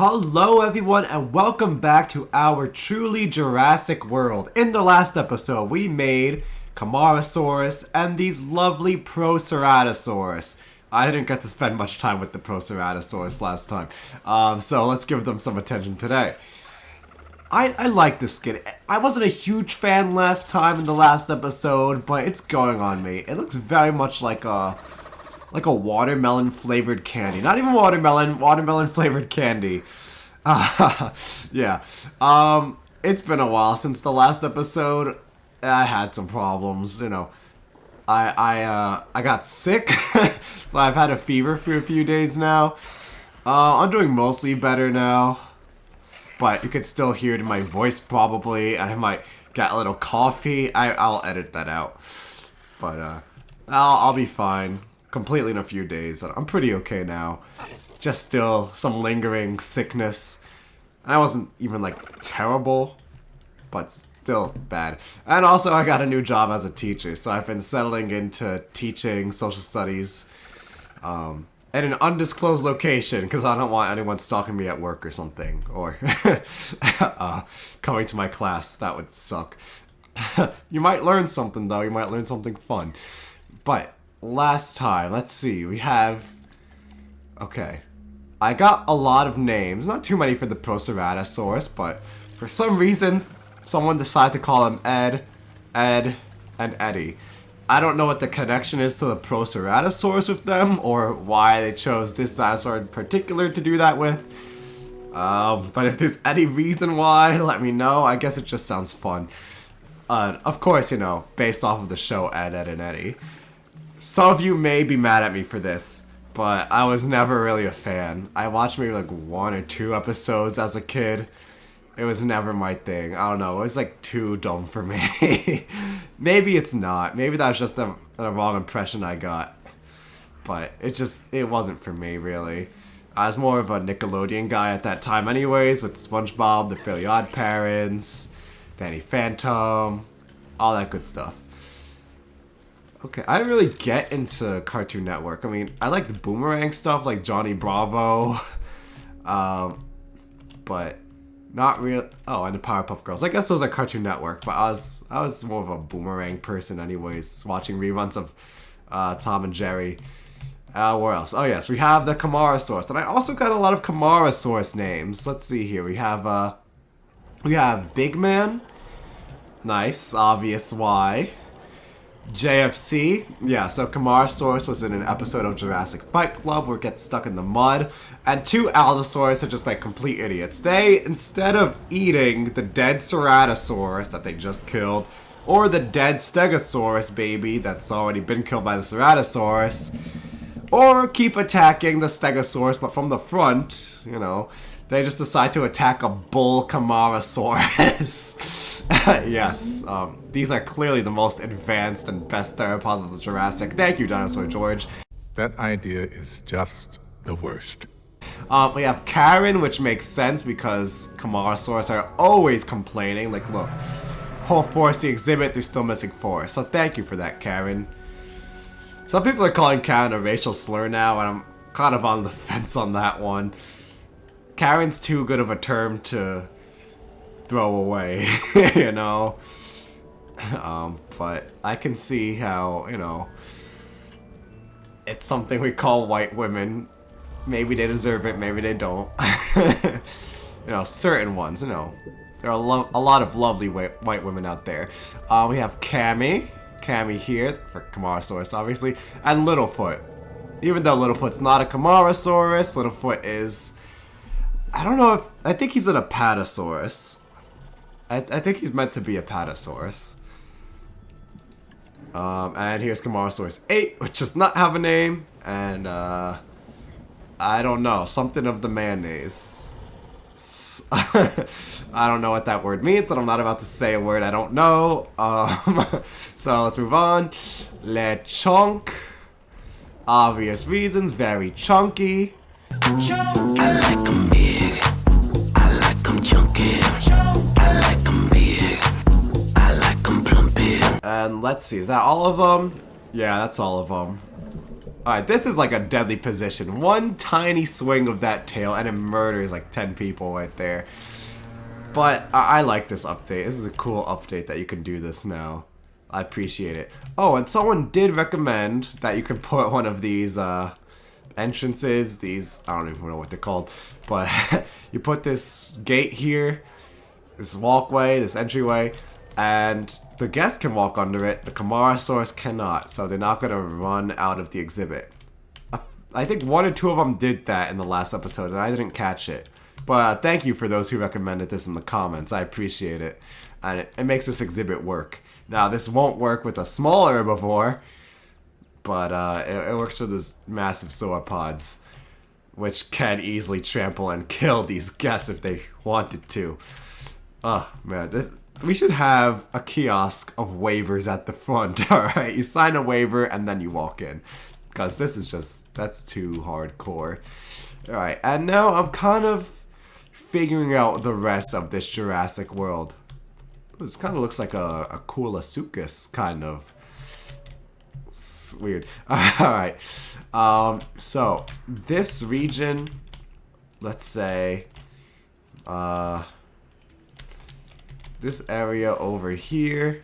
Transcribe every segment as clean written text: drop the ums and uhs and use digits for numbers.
Hello everyone and welcome back to our truly Jurassic world. In the last episode we made Kentrosaurus and these lovely Proceratosaurus. I didn't get to spend much time with the Proceratosaurus last time, so let's give them some attention today. I like this skin. I wasn't a huge fan last time in the last episode, but it's going on me. It looks very much like a watermelon flavored candy. Not even watermelon flavored candy. Yeah. It's been a while since the last episode. I had some problems, you know. I got sick, so I've had a fever for a few days now. I'm doing mostly better now, but you could still hear it in my voice probably, and I might get a little coughy. I'll edit that out, but I'll be fine. Completely in a few days. I'm pretty okay now. Just still some lingering sickness. And I wasn't even like terrible, but still bad. And also I got a new job as a teacher, so I've been settling into teaching social studies at an undisclosed location because I don't want anyone stalking me at work or something, or coming to my class. That would suck. You might learn something though. You might learn something fun. But last time, let's see, we have... Okay. I got a lot of names. Not too many for the Proceratosaurus, but for some reason, someone decided to call him Ed, and Eddie. I don't know what the connection is to the Proceratosaurus with them, or why they chose this dinosaur in particular to do that with. But if there's any reason why, let me know. I guess it just sounds fun. Of course, you know, based off of the show Ed, and Eddie. Some of you may be mad at me for this, but I was never really a fan. I watched maybe like 1 or 2 episodes as a kid. It was never my thing. I don't know, it was like too dumb for me. Maybe it's not. Maybe that was just a wrong impression I got. But it wasn't for me, really. I was more of a Nickelodeon guy at that time anyways, with SpongeBob, The Fairly Odd Parents, Danny Phantom, all that good stuff. Okay, I didn't really get into Cartoon Network. I mean, I like the Boomerang stuff, like Johnny Bravo, but not real. Oh, and the Powerpuff Girls. I guess those are Cartoon Network, but I was more of a Boomerang person, anyways. Watching reruns of Tom and Jerry. Where else? Oh yes, we have the Kentrosaurus, and I also got a lot of Kentrosaurus names. Let's see here. We have Big Man. Nice, obvious why. JFC, yeah, so Kentrosaurus was in an episode of Jurassic Fight Club where it gets stuck in the mud, and 2 Allosaurus are just like complete idiots. They, instead of eating the dead Ceratosaurus that they just killed, or the dead Stegosaurus baby that's already been killed by the Ceratosaurus, or keep attacking the Stegosaurus but from the front, you know, they just decide to attack a bull Kentrosaurus. Yes, these are clearly the most advanced and best theropods of the Jurassic. Thank you, Dinosaur George. That idea is just the worst. We have Karen, which makes sense because Kentrosaurus are always complaining. Like, look, whole forest exhibit, they're still missing 4. So thank you for that, Karen. Some people are calling Karen a racial slur now, and I'm kind of on the fence on that one. Karen's too good of a term to throw away, you know. But I can see how, you know, it's something we call white women. Maybe they deserve it, maybe they don't. You know, certain ones, you know. There are a lot of lovely white women out there. We have Cammy here, for Kentrosaurus obviously, and Littlefoot. Even though Littlefoot's not a Kentrosaurus, Littlefoot is... I don't know if... I think he's an Apatosaurus. I think he's meant to be a Apatosaurus. And here's Kentrosaurus 8, which does not have a name. And, I don't know. Something of the mayonnaise. I don't know what that word means, and I'm not about to say a word I don't know. So let's move on. Lechonk. Obvious reasons. Very chunky. I like 'em big, I like 'em chunky, I like 'em big, I like 'em plumpy. And let's see, is that all of them? Yeah, that's all of them. Alright, this is like a deadly position. One tiny swing of that tail and it murders like 10 people right there. But I like this update. This is a cool update that you can do this now. I appreciate it. Oh, and someone did recommend that you can put one of these entrances, these, I don't even know what they're called, but you put this gate here, this walkway, this entryway, and the guests can walk under it. The Kentrosaurus cannot, so they're not going to run out of the exhibit. I think 1 or 2 of them did that in the last episode, and I didn't catch it. But thank you for those who recommended this in the comments. I appreciate it. And it makes this exhibit work. Now, this won't work with a small herbivore, but it works for those massive sauropods, which can easily trample and kill these guests if they wanted to. Oh, man. We should have a kiosk of waivers at the front, alright? You sign a waiver and then you walk in. Because this is just, that's too hardcore. Alright, and now I'm kind of figuring out the rest of this Jurassic World. This kind of looks like a Coolosuchus, kind of. It's weird. Alright, so this region, let's say, this area over here,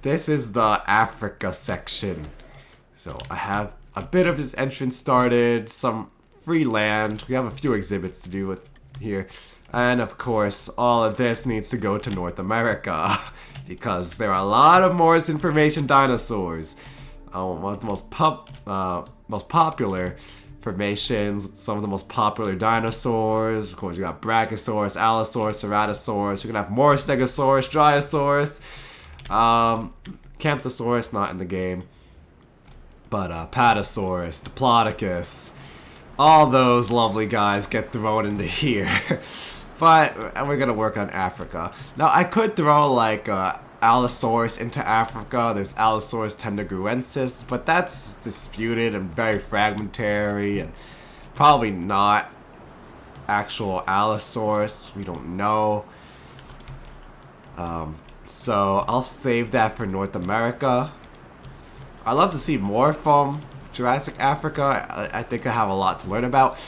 this is the Africa section. So I have a bit of this entrance started, some free land. We have a few exhibits to do with here. And of course, all of this needs to go to North America because there are a lot of Morris information dinosaurs. One of the most popular formations, some of the most popular dinosaurs. Of course, you got Brachiosaurus, Allosaurus, Ceratosaurus. You're gonna have Morris, Stegosaurus, Dryosaurus, Kentrosaurus, not in the game, but Patasaurus, Diplodocus. All those lovely guys get thrown into here. But we're gonna work on Africa. Now, I could throw like Allosaurus into Africa. There's Allosaurus tendaguruensis, but that's disputed and very fragmentary and probably not actual Allosaurus. We don't know. So I'll save that for North America. I'd love to see more from Jurassic Africa. I think I have a lot to learn about.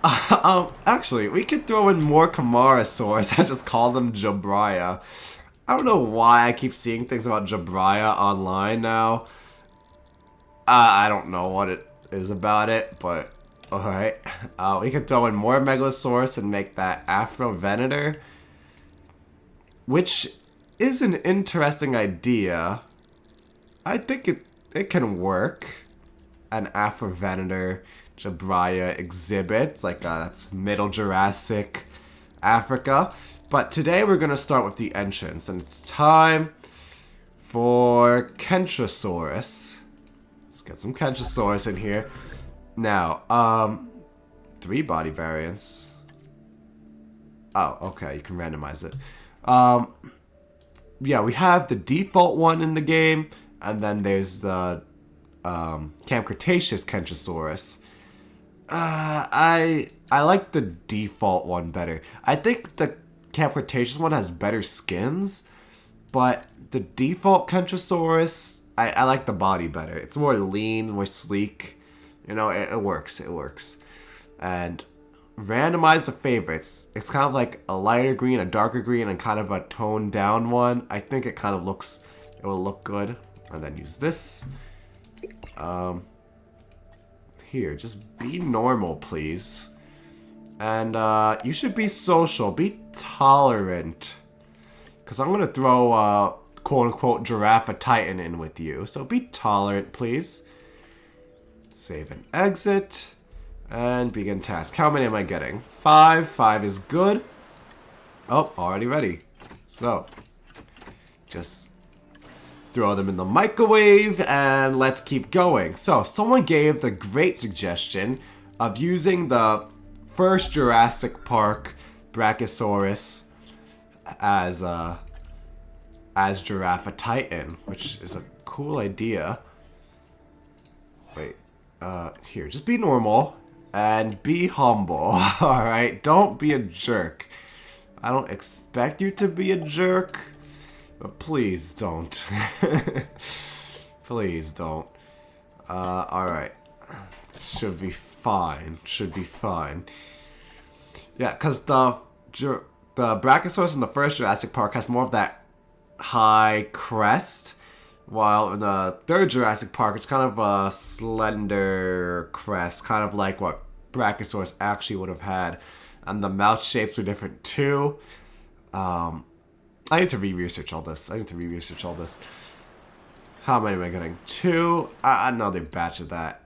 Actually, we could throw in more Camarasaurs and just call them Jabria. I don't know why I keep seeing things about Jabria online now. I don't know what it is about it, but alright. We could throw in more Megalosaurus and make that Afrovenator, which is an interesting idea. I think it can work. An Afrovenator Jabria exhibit, like that's Middle Jurassic Africa. But today we're going to start with the entrance, and it's time for Kentrosaurus. Let's get some Kentrosaurus in here. Now, 3 body variants. Oh, okay, you can randomize it. Yeah, we have the default one in the game, and then there's the Camp Cretaceous Kentrosaurus. I like the default one better. I think the Camp Cretaceous one has better skins, but the default Kentrosaurus, I like the body better. It's more lean, more sleek. You know, it works. It works. And randomize the favorites. It's kind of like a lighter green, a darker green, and kind of a toned down one. I think it kind of looks, it will look good. And then use this. Here, just be normal, please. And you should be social, be tolerant. Because I'm going to throw, quote-unquote, Giraffatitan in with you. So be tolerant, please. Save and exit. And begin task. How many am I getting? 5. 5 is good. Oh, already ready. So, just throw them in the microwave, and let's keep going. So, someone gave the great suggestion of using the first Jurassic Park Brachiosaurus as Giraffatitan, which is a cool idea. Wait, here, just be normal and be humble, alright? Don't be a jerk. I don't expect you to be a jerk, but please don't. Please don't. Alright. Should be fine. Should be fine. Yeah, because the Brachiosaurus in the first Jurassic Park has more of that high crest, while in the third Jurassic Park it's kind of a slender crest, kind of like what Brachiosaurus actually would have had. And the mouth shapes were different too. I need to re-research all this. How many am I getting? 2? Another batch of that.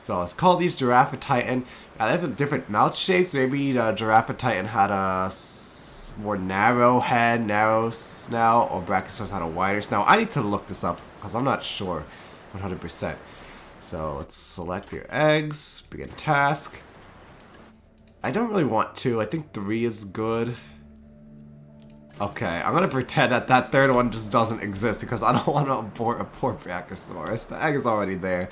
So let's call these Giraffatitan. They have different mouth shapes. Maybe the Giraffatitan had a more narrow head, narrow snout, or Brachiosaurus had a wider snout. I need to look this up because I'm not sure 100%. So let's select your eggs, begin task. I don't really want 2. I think 3 is good. Okay, I'm gonna pretend that that third one just doesn't exist because I don't want to abort a poor Brachiosaurus. The egg is already there.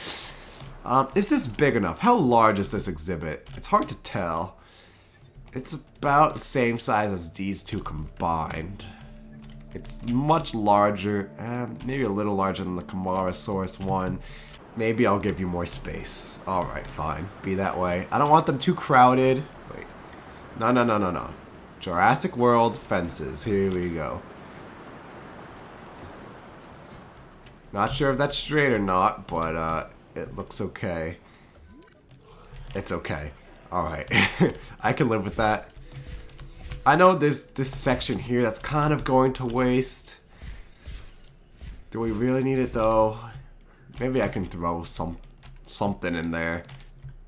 Is this big enough? How large is this exhibit? It's hard to tell. It's about the same size as these two combined. It's much larger, maybe a little larger than the Kentrosaurus one. Maybe I'll give you more space. Alright, fine. Be that way. I don't want them too crowded. Wait. No. Jurassic World fences. Here we go. Not sure if that's straight or not, but it looks okay. It's okay. Alright. I can live with that. I know there's this section here that's kind of going to waste. Do we really need it though? Maybe I can throw something in there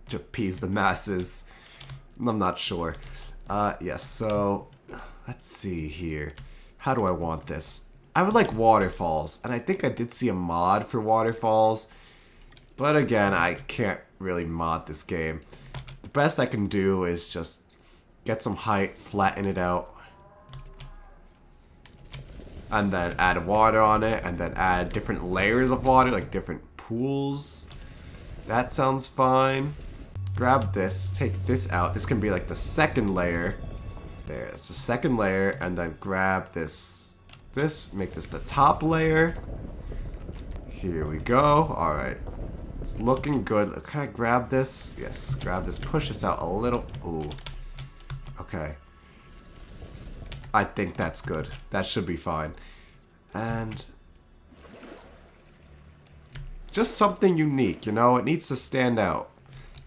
to appease the masses. I'm not sure. Yes, so let's see here. How do I want this? I would like waterfalls, and I think I did see a mod for waterfalls. But again, I can't really mod this game. The best I can do is just get some height, flatten it out, and then add water on it, and then add different layers of water, like different pools. That sounds fine. Grab this, take this out. This can be like the second layer. There, it's the second layer, and then grab this. Make this the top layer. Here we go. Alright. It's looking good. Can I grab this? Yes, grab this. Push this out a little. Ooh. Okay. I think that's good. That should be fine. And just something unique, you know? It needs to stand out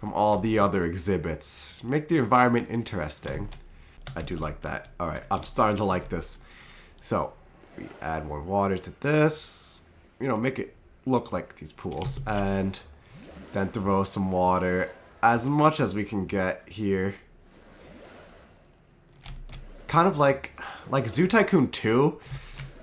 from all the other exhibits. Make the environment interesting. I do like that. Alright, I'm starting to like this. So, we add more water to this. You know, make it look like these pools. And then throw some water. As much as we can get here. It's kind of like Zoo Tycoon 2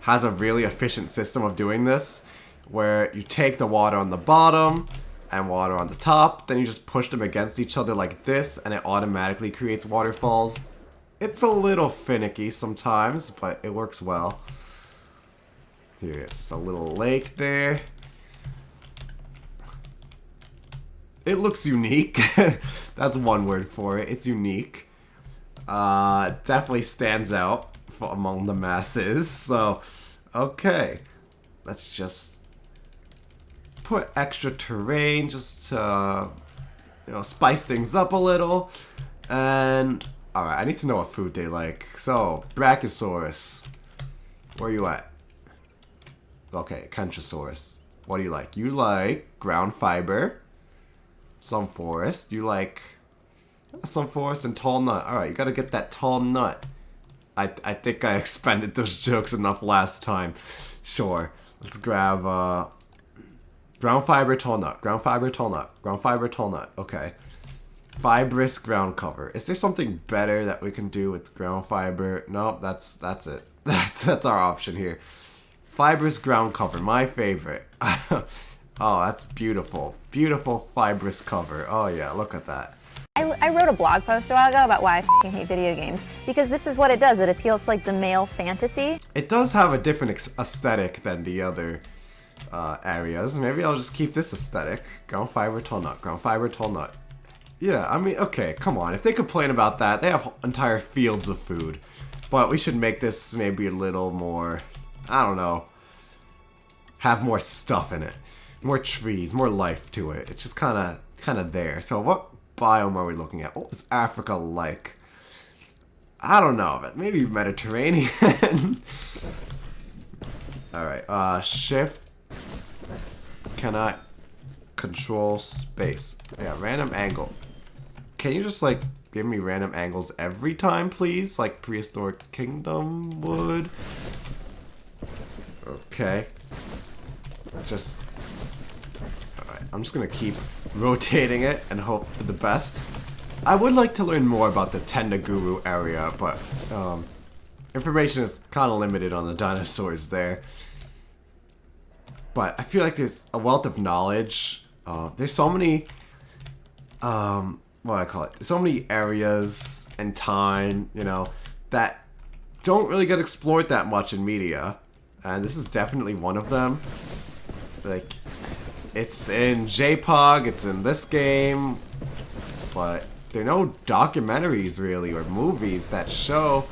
has a really efficient system of doing this. Where you take the water on the bottom and water on the top, then you just push them against each other like this, and it automatically creates waterfalls. It's a little finicky sometimes, but it works well. Here, just a little lake there. It looks unique. That's one word for it. It's unique. Definitely stands out among the masses. So, okay. Let's just put extra terrain just to, you know, spice things up a little. And, alright, I need to know what food they like. So, Brachiosaurus. Where are you at? Okay, Kentrosaurus. What do you like? You like ground fiber, some forest. You like some forest and tall nut. Alright, you gotta get that tall nut. I think I expended those jokes enough last time. Sure. Let's grab, ground fiber, tall nut. Ground fiber, tall nut. Ground fiber, tall nut. Okay. Fibrous ground cover. Is there something better that we can do with ground fiber? No, that's it. That's our option here. Fibrous ground cover, my favorite. Oh, that's beautiful. Beautiful fibrous cover. Oh yeah, look at that. I wrote a blog post a while ago about why I f***ing hate video games, because this is what it does. It appeals to like the male fantasy. It does have a different aesthetic than the other areas. Maybe I'll just keep this aesthetic. Ground fiber, tall nut. Ground fiber, tall nut. Yeah, I mean, okay, come on. If they complain about that, they have entire fields of food. But we should make this maybe a little more, I don't know, have more stuff in it. More trees, more life to it. It's just kind of kind of there. So what biome are we looking at? What was Africa like? I don't know, but maybe Mediterranean. Alright, shift. Can I control space? Yeah, random angle. Can you just, like, give me random angles every time, please? Like Prehistoric Kingdom would? Okay. Just... Alright, I'm just gonna keep rotating it and hope for the best. I would like to learn more about the Tendaguru area, but information is kind of limited on the dinosaurs there. But I feel like there's a wealth of knowledge. There's so many, what do I call it? So many areas and time, you know, that don't really get explored that much in media. And this is definitely one of them. Like, it's in JPOG, it's in this game, but there are no documentaries really or movies that show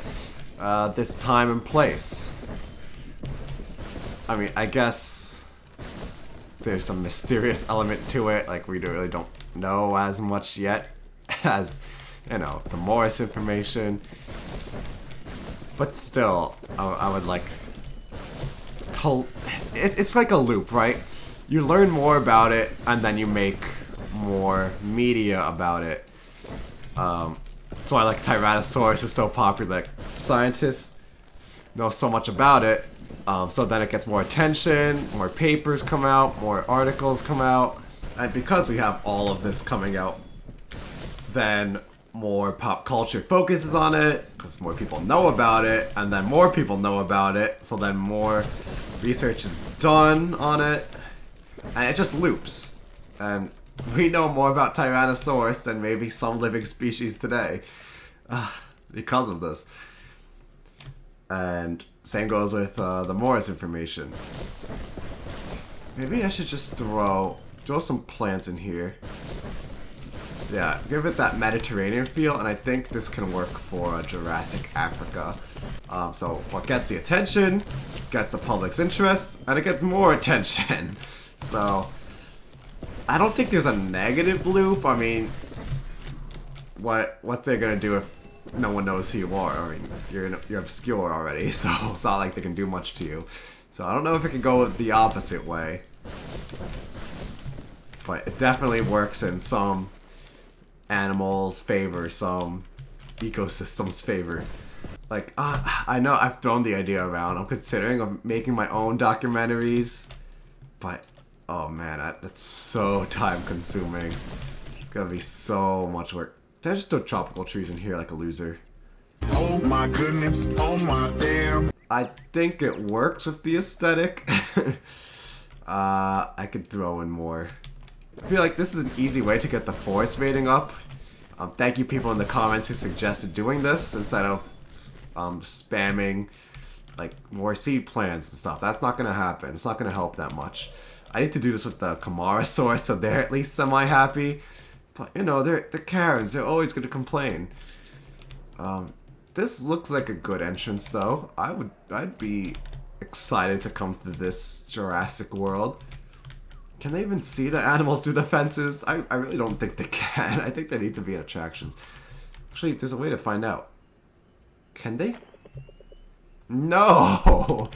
this time and place. I mean, I guess there's some mysterious element to it, like we really don't know as much yet as, you know, the Morris information. But still, I would like to... It's like a loop, right? You learn more about it, and then you make more media about it. That's why, like, Tyrannosaurus is so popular. Like, scientists know so much about it, so then it gets more attention, more papers come out, more articles come out, and because we have all of this coming out, then more pop culture focuses on it, because more people know about it, and then more people know about it, so then more research is done on it, and it just loops. And we know more about Tyrannosaurus than maybe some living species today, because of this. And same goes with the Morris information. Maybe I should just throw some plants in here. Yeah, give it that Mediterranean feel, and I think this can work for Jurassic Africa. So what gets the attention, gets the public's interest, and it gets more attention. So I don't think there's a negative loop. I mean, what's they gonna do if no one knows who you are? I mean, you're obscure already, so it's not like they can do much to you. So I don't know if it can go the opposite way, but it definitely works in some animals' favor, some ecosystems' favor. Like, I know I've thrown the idea around. I'm considering of making my own documentaries, but oh man, that's so time consuming. It's gonna be so much work. Did I just throw tropical trees in here like a loser? Oh my goodness, oh my damn. I think it works with the aesthetic. I could throw in more. I feel like this is an easy way to get the forest rating up. Thank you people in the comments who suggested doing this instead of spamming like more seed plants and stuff. That's not gonna happen. It's not gonna help that much. I need to do this with the Kentrosaurus so they're at least semi-happy. But you know, they're Karens. They're always gonna complain. This looks like a good entrance though. I'd be excited to come to this Jurassic World. Can they even see the animals through the fences? I really don't think they can. I think they need to be in attractions. Actually, there's a way to find out. Can they? No!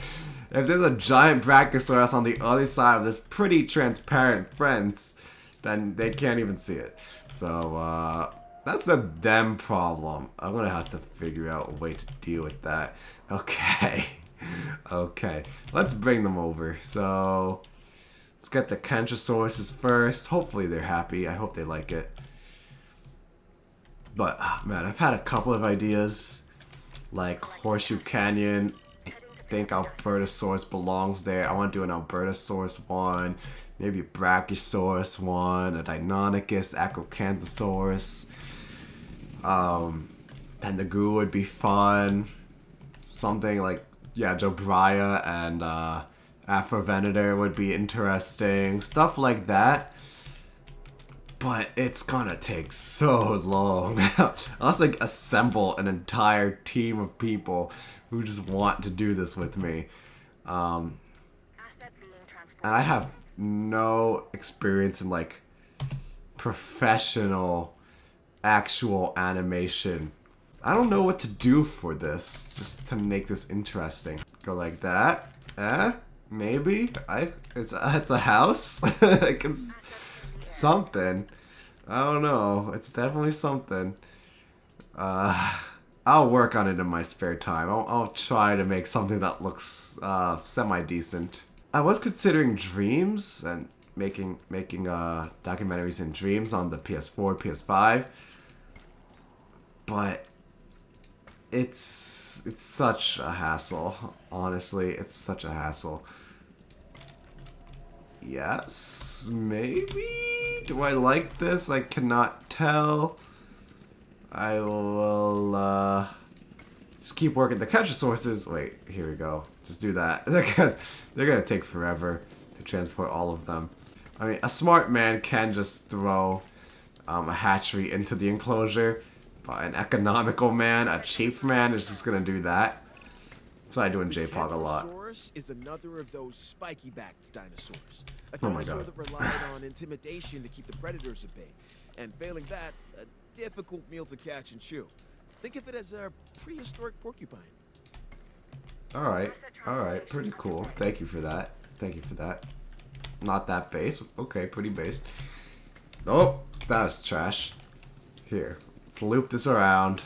If there's a giant Brachiosaurus on the other side of this pretty transparent fence, then they can't even see it. So, that's a them problem. I'm gonna have to figure out a way to deal with that. Okay. Okay. Let's bring them over. So, let's get the Kentrosauruses first. Hopefully they're happy. I hope they like it. But, man, I've had a couple of ideas. Like Horseshoe Canyon. I think Albertosaurus belongs there. I want to do an Albertosaurus one. Maybe a Brachiosaurus one. A Deinonychus, Acrocanthosaurus. Tendaguru would be fun. Something like, yeah, Jobria and Afrovenator would be interesting. Stuff like that. But it's gonna take so long. Unless like assemble an entire team of people who just want to do this with me. And I have no experience in like professional actual animation. I don't know what to do for this, just to make this interesting. Go like that. Maybe? It's a house? Like it's something. I don't know. It's definitely something. I'll work on it in my spare time. I'll try to make something that looks semi-decent. I was considering Dreams and making documentaries in Dreams on the PS4, PS5, but it's such a hassle. Honestly, it's such a hassle. Yes, maybe? Do I like this? I cannot tell. I will just keep working the Kentrosaurus. Wait, here we go. Just do that because they're gonna take forever to transport all of them. I mean, a smart man can just throw a hatchery into the enclosure, but an economical man, a cheap man, is just gonna do that. That's what I do in JPOG a lot. Kentrosaurus is another of those spiky-backed dinosaurs. A Oh my dinosaur God. that relied on intimidation to keep the predators at bay. And failing that, a difficult meal to catch and chew. Think of it as a prehistoric porcupine. Alright, pretty cool. Thank you for that. Thank you for that. Not that base. Okay, pretty based. Oh, that was trash. Here, let's loop this around.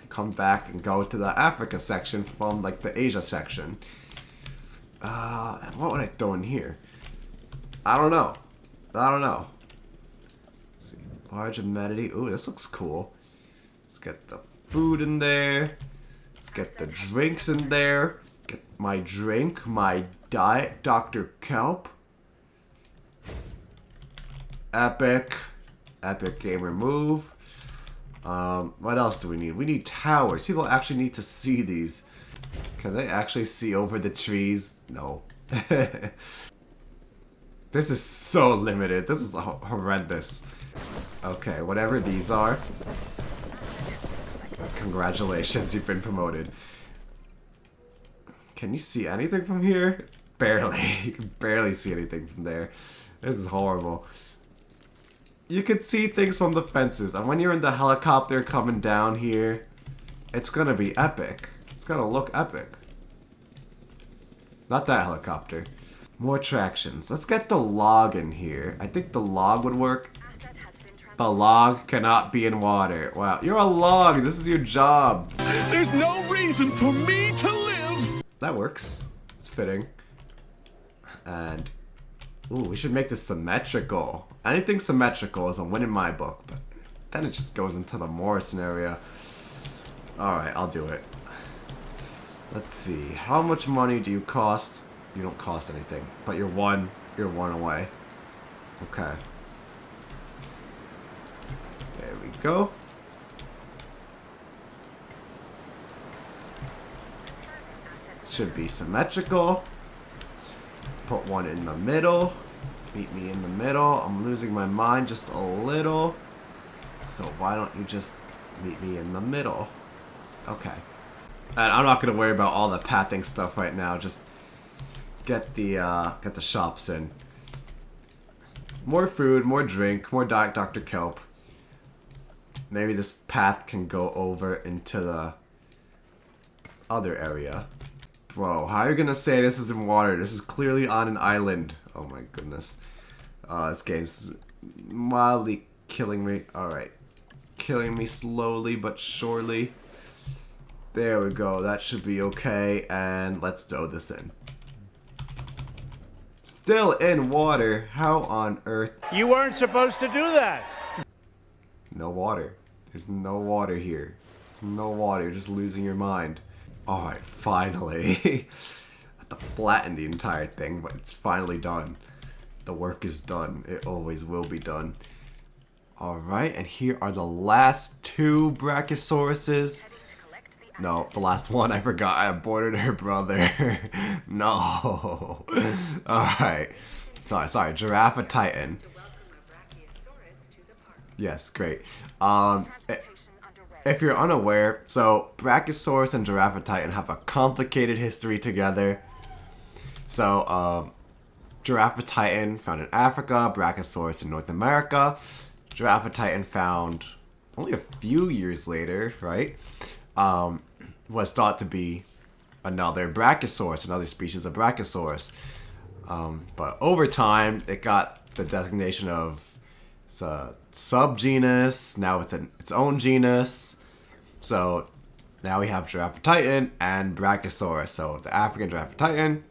Come back and go to the Africa section from, like, the Asia section. And what would I throw in here? I don't know. Let's see. Large amenity. Ooh, this looks cool. Let's get the food in there. Let's get the drinks in there. Get my drink, my diet, Dr. Kelp. Epic. Epic game remove. What else do we need? We need towers. People actually need to see these. Can they actually see over the trees? No. This is so limited. This is horrendous. Okay, whatever these are. Congratulations, you've been promoted. Can you see anything from here? Barely. You can barely see anything from there. This is horrible. You can see things from the fences, and when you're in the helicopter coming down here, it's gonna be epic. It's gonna look epic. Not that helicopter. More attractions. Let's get the log in here. I think the log would work. The log cannot be in water. Wow, you're a log. This is your job. There's no reason for me to live. That works. It's fitting. And ooh, we should make this symmetrical. Anything symmetrical is a win in my book, but then it just goes into the Morrison area. Alright, I'll do it. Let's see. How much money do you cost? You don't cost anything, but you're one away. Okay. There we go. Should be symmetrical. Put one in the middle. Meet me in the middle. I'm losing my mind just a little. So why don't you just meet me in the middle? Okay. And I'm not gonna worry about all the pathing stuff right now. Just get the shops in. More food, more drink, more Diet Dr. Kelp. Maybe this path can go over into the other area. Bro, how are you gonna say this is in water? This is clearly on an island. Oh my goodness. This game's mildly killing me. Alright. Killing me slowly but surely. There we go. That should be okay. And let's throw this in. Still in water. How on earth? You weren't supposed to do that. No water. There's no water here. There's no water. You're just losing your mind. Alright, finally. I have to flatten the entire thing, but it's finally done. The work is done. It always will be done. Alright, and here are the last two Brachiosauruses. No, the last one, I forgot. I aborted her brother. No. Alright. Sorry, Giraffatitan. Yes, great. If you're unaware, so Brachiosaurus and Giraffatitan have a complicated history together. So, Giraffatitan found in Africa, Brachiosaurus in North America. Giraffatitan found only a few years later, right? Was thought to be another Brachiosaurus, another species of Brachiosaurus. But over time, it got the designation of it's a subgenus. Now it's its own genus. So now we have Giraffatitan and Brachiosaurus. So the African Giraffatitan,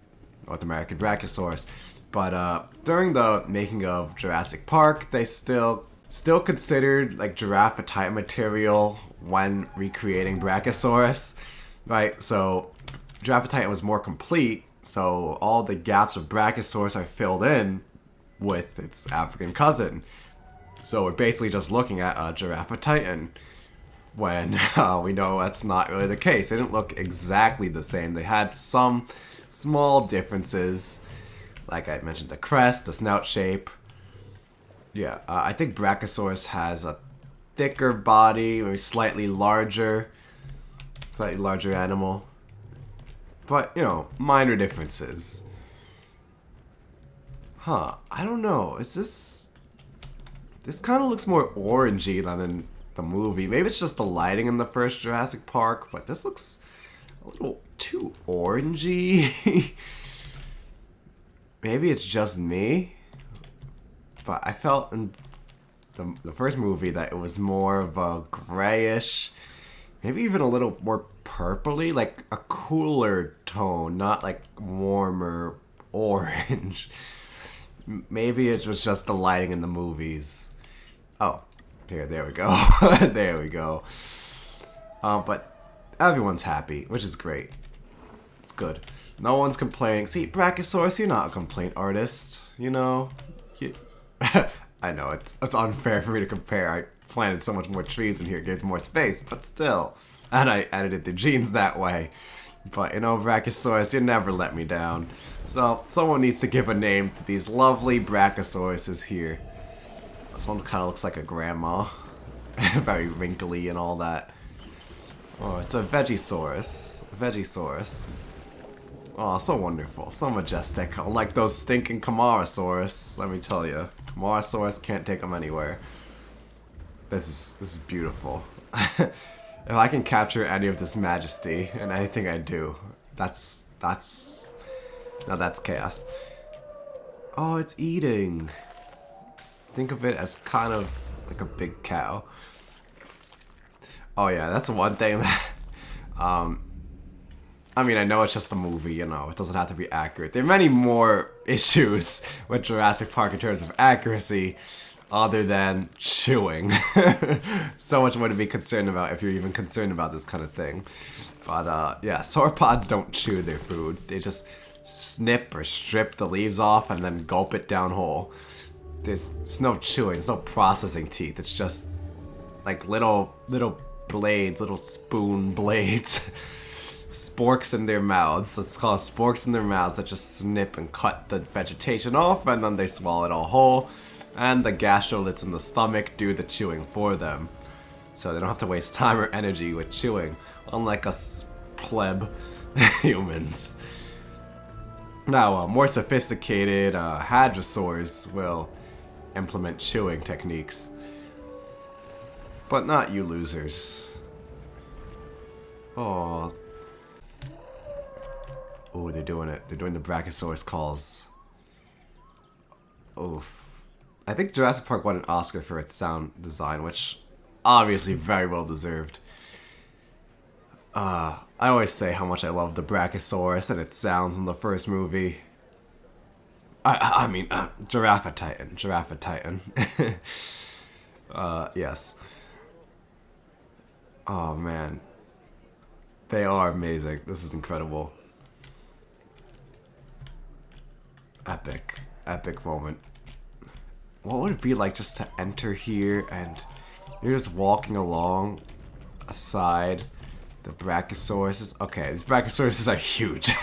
North American Brachiosaurus. But during the making of Jurassic Park, they still considered like Giraffatitan material when recreating Brachiosaurus, right? So Giraffatitan was more complete, so all the gaps of Brachiosaurus are filled in with its African cousin. So we're basically just looking at a Giraffatitan when we know that's not really the case. They didn't look exactly the same. They had some small differences, like I mentioned, the crest, the snout shape. Yeah, I think Brachiosaurus has a thicker body, maybe slightly larger animal. But, you know, minor differences. Huh, I don't know. This kind of looks more orangey than in the movie. Maybe it's just the lighting in the first Jurassic Park, but this looks a little too orangey. Maybe it's just me. But I felt in the first movie that it was more of a grayish, maybe even a little more purpley, like a cooler tone, not like warmer orange. Maybe it was just the lighting in the movies. Oh, there we go. There we go. But everyone's happy, which is great. It's good. No one's complaining. See, Brachiosaurus, you're not a complaint artist, you know? I know, it's unfair for me to compare. I planted so much more trees in here, gave them more space, but still. And I edited the genes that way. But, you know, Brachiosaurus, you never let me down. So, someone needs to give a name to these lovely Brachiosauruses here. This one kind of looks like a grandma. Very wrinkly and all that. Oh, it's a Vegisaurus. Vegisaurus. Oh, so wonderful. So majestic. Unlike those stinking Camarasaurus, let me tell you. Camarasaurus can't take them anywhere. This is beautiful. If I can capture any of this majesty in anything I do, that's chaos. Oh, it's eating. Think of it as kind of like a big cow. Oh yeah, that's one thing that I mean, I know it's just a movie, you know, it doesn't have to be accurate. There are many more issues with Jurassic Park in terms of accuracy other than chewing. So much more to be concerned about if you're even concerned about this kind of thing. But yeah, sauropods don't chew their food. They just snip or strip the leaves off and then gulp it down whole. There's no chewing, there's no processing teeth. It's just like little blades, little spoon blades. Sporks in their mouths. Let's call it sporks in their mouths that just snip and cut the vegetation off, and then they swallow it all whole. And the gastroliths in the stomach do the chewing for them. So they don't have to waste time or energy with chewing, unlike us pleb humans. Now, more sophisticated hadrosaurs will implement chewing techniques. But not you losers. Oh. Oh, they're doing it. They're doing the Brachiosaurus calls. Oof. I think Jurassic Park won an Oscar for its sound design, which obviously very well deserved. I always say how much I love the Brachiosaurus and its sounds in the first movie. I mean, Giraffatitan. Giraffatitan. Yes. Oh, man. They are amazing. This is incredible. Epic. Epic moment. What would it be like just to enter here and you're just walking along aside the Brachiosauruses? Okay, these Brachiosauruses are huge.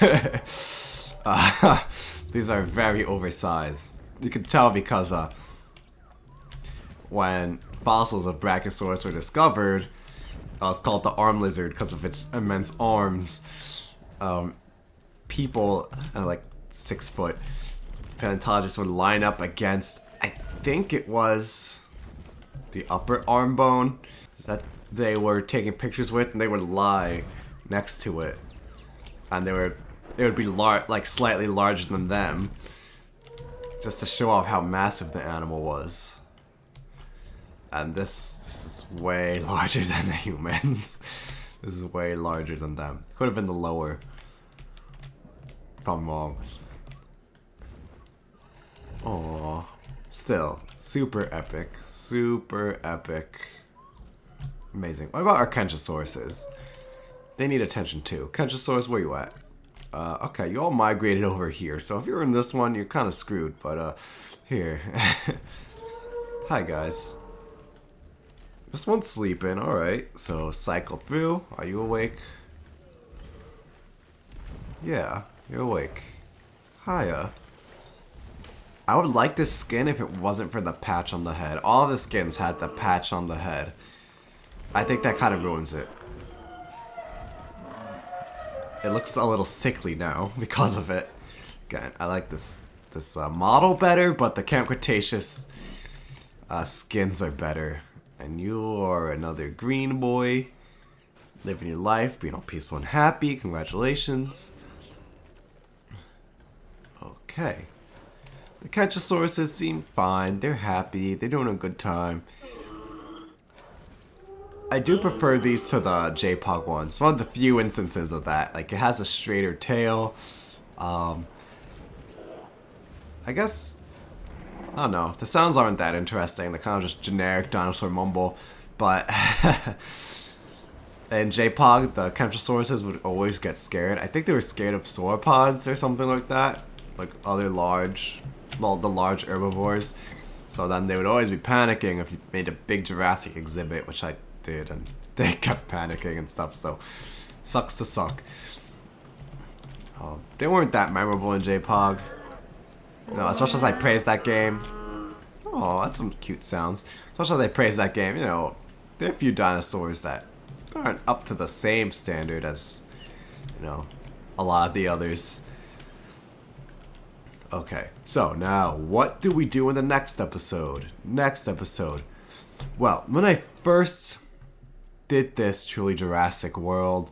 These are very oversized. You can tell because when fossils of Brachiosaurus were discovered, it's called the arm lizard because of its immense arms. People, like 6 foot, paleontologists would line up against, I think it was the upper arm bone that they were taking pictures with, and they would lie next to it, and it would be like slightly larger than them, just to show off how massive the animal was. And this is way larger than the humans. This is way larger than them. Could have been the lower, if I'm wrong. Aww. Still, super epic. Super epic. Amazing. What about our Kentrosauruses? They need attention too. Kentrosaurus, where you at? Okay, you all migrated over here. So if you're in this one, you're kind of screwed. But, here. Hi, guys. This one's sleeping. Alright. So, cycle through. Are you awake? Yeah, you're awake. Hiya. I would like this skin if it wasn't for the patch on the head. All of the skins had the patch on the head. I think that kind of ruins it. It looks a little sickly now because of it. Again, I like this model better, but the Camp Cretaceous skins are better. And you are another green boy, living your life, being all peaceful and happy. Congratulations. Okay. The Kentrosauruses seem fine. They're happy. They're doing a good time. I do prefer these to the JPOG ones. One of the few instances of that. Like, it has a straighter tail. I guess, I don't know. The sounds aren't that interesting. They're kind of just generic dinosaur mumble. But in JPOG, the Kentrosauruses would always get scared. I think they were scared of sauropods or something like that. Like other large, well, the large herbivores. So then they would always be panicking if you made a big Jurassic exhibit, which I did, and they kept panicking and stuff, so sucks to suck. They weren't that memorable in JPOG. No, as much as I praised that game. Oh, that's some cute sounds. As much as I praised that game, you know, there are a few dinosaurs that aren't up to the same standard as, you know, a lot of the others. Okay, so now, what do we do in the next episode? Well, when I first did this Truly Jurassic World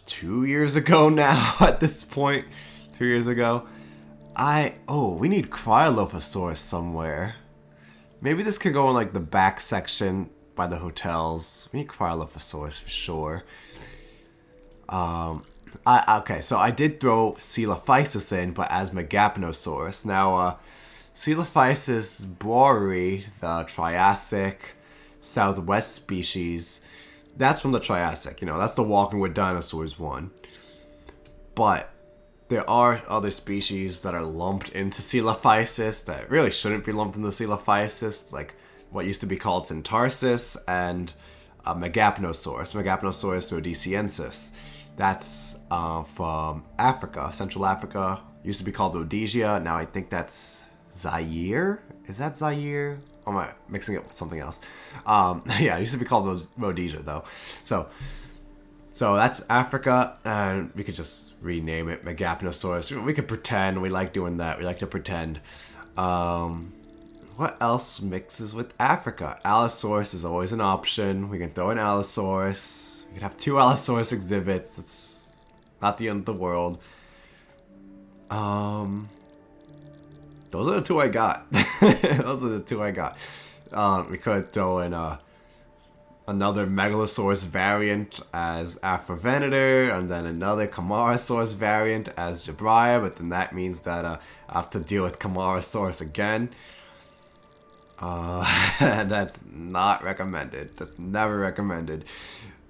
2 years ago now at this point. 2 years ago. We need Cryolophosaurus somewhere. Maybe this could go in like the back section by the hotels. We need Cryolophosaurus for sure. Okay, so I did throw Coelophysis in, but as Megapnosaurus. Now, Coelophysis boeri, the Triassic Southwest species, that's from the Triassic, you know, that's the Walking with Dinosaurs one. But there are other species that are lumped into Coelophysis that really shouldn't be lumped into Coelophysis, like what used to be called Centarsis and Megapnosaurus, Megapnosaurus rhodesiensis. That's from Africa, Central Africa. Used to be called Rhodesia. Now I think that's Zaire. Is that Zaire? Or am I mixing it with something else? Yeah, it used to be called Rhodesia though. So that's Africa, and we could just rename it Megapnosaurus. We could pretend. We like doing that. We like to pretend. What else mixes with Africa? Allosaurus is always an option. We can throw in Allosaurus. We could have 2 Allosaurus exhibits. It's not the end of the world. Those are the 2 I got. Those are the 2 I got. We could throw in another Megalosaurus variant as Afrovenator, and then another Camarasaurus variant as Jabria, but then that means that I have to deal with Camarasaurus again. That's not recommended. That's never recommended.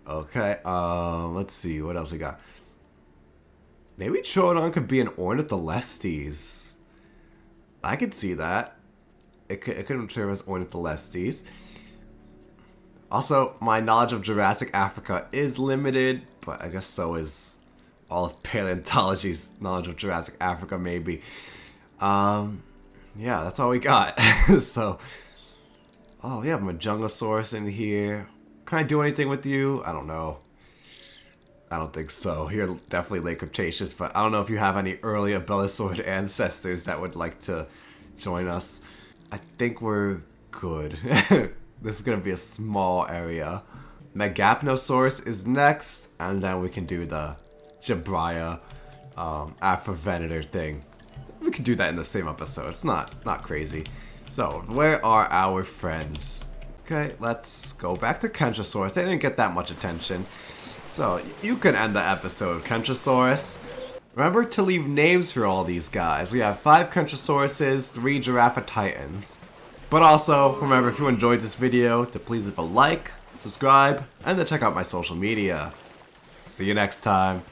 Okay, let's see, what else we got? Maybe Troodon could be an Ornitholestes. I could see that. It could serve as Ornitholestes. Also, my knowledge of Jurassic Africa is limited, but I guess so is all of paleontology's knowledge of Jurassic Africa, maybe. Yeah, that's all we got. So, oh, we have Majungasaurus in here. Can I do anything with you? I don't know. I don't think so. You're definitely late Cretaceous, but I don't know if you have any early Abelisaur ancestors that would like to join us. I think we're good. This is gonna be a small area. Megapnosaurus is next, and then we can do the Jabria Afrovenator thing. We can do that in the same episode. It's not crazy. So, where are our friends? Okay, let's go back to Kentrosaurus. They didn't get that much attention. So, you can end the episode, Kentrosaurus. Remember to leave names for all these guys. We have 5 Kentrosauruses, 3 Giraffatitans. But also, remember if you enjoyed this video, to please leave a like, subscribe, and to check out my social media. See you next time.